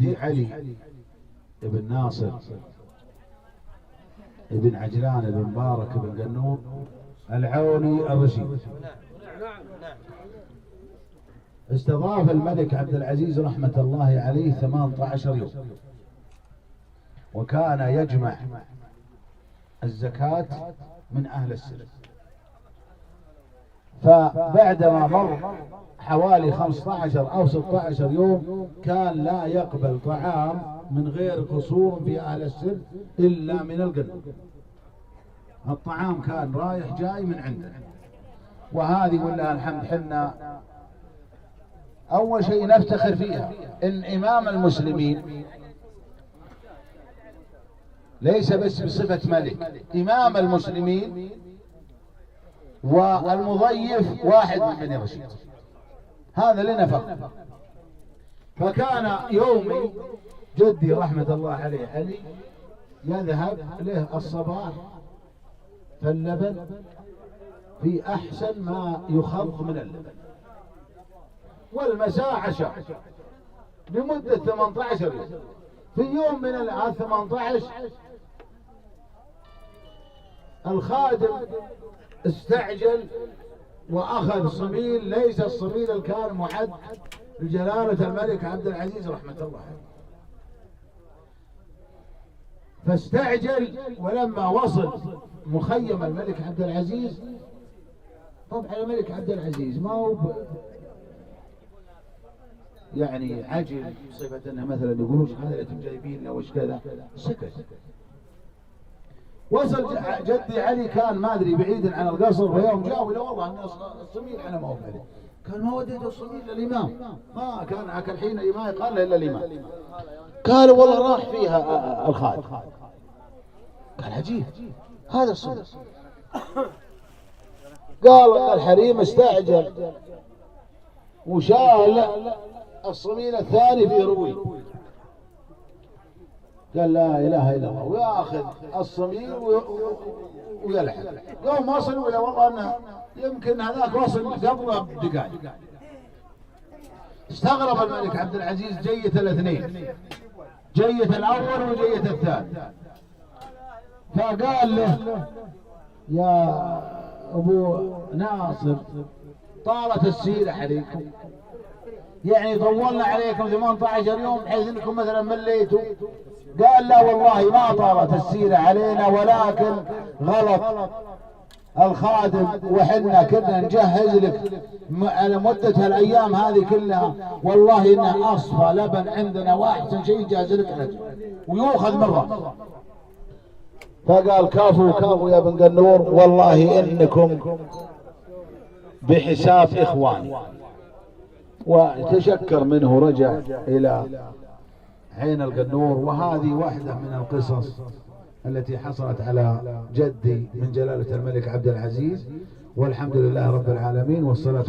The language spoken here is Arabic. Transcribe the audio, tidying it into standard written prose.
علي بن ناصر ابن عجلان بن مبارك بن قنوط العوني الرشيد. استضاف الملك عبد العزيز رحمة الله عليه 18 يوم، وكان يجمع الزكاة من أهل السر. فبعدما مر حوالي 15 أو 16 يوم كان لا يقبل طعام من غير قصور في أهل السر إلا من القنوط. الطعام كان رايح جاي من عنده. وهذه ولله الحمد حنا أول شيء نفتخر فيها إن إمام المسلمين ليس بس بصفة ملك، إمام المسلمين والمضيف واحد من بني رشيد، هذا لنا فخر. فكان يومي جدي رحمة الله عليه علي يذهب له الصباح فاللبن في أحسن ما يخض من اللبن، والمساء عشاء لمدة 18 يوم. في يوم من الآن 18 الخادم استعجل وأخذ صميل ليس الصميل اللي كان معد لجلالة الملك عبد العزيز رحمة الله عليه، فاستعجل. ولما وصل مخيم الملك عبد العزيز، طبعا الملك عبد العزيز ما هو يعني عجل بصفة انه مثلا يقولوش هذا اللي انتم جايبين لنا وش كذا، سكت. وصل جدي علي كان ما ادري بعيد عن القصر، فيوم جاءوا له والله ان الصميل انا ما هو عليه. قال ما وديت الصميل للامام، ما كان هاك الحين ما يقال له الا الامام. قال والله راح فيها الخادم. قال عجيب هذا الصميل. قال الحريم استعجل وشال الصميل الثاني في روي. قال لا اله الا الله، وياخذ الصميل ويلحق. يوم وصلوا الى والله انه يمكن هذاك وصل قبله بدقائق. استغرب الملك عبد العزيز جية الاثنين، جية الاول وجية الثاني. فقال له يا ابو ناصر طالت السيرة عليكم، يعني طولنا عليكم 18 يوم بحيث انكم مثلا مليتوا. قال لا والله ما طالت السيرة علينا، ولكن غلط الخادم وحنا كنا نجهز لك على مدة الايام هذه كلها، والله انه اصفى لبن عندنا واحسن شيء جاز لك رجل ويؤخذ مرة. فقال كافو يا بن قنور، والله انكم بحساب اخواني. وتشكر منه رجع الى عين القنور. وهذه واحدة من القصص التي حصلت على جدي من جلالة الملك عبد العزيز، والحمد لله رب العالمين، والصلاة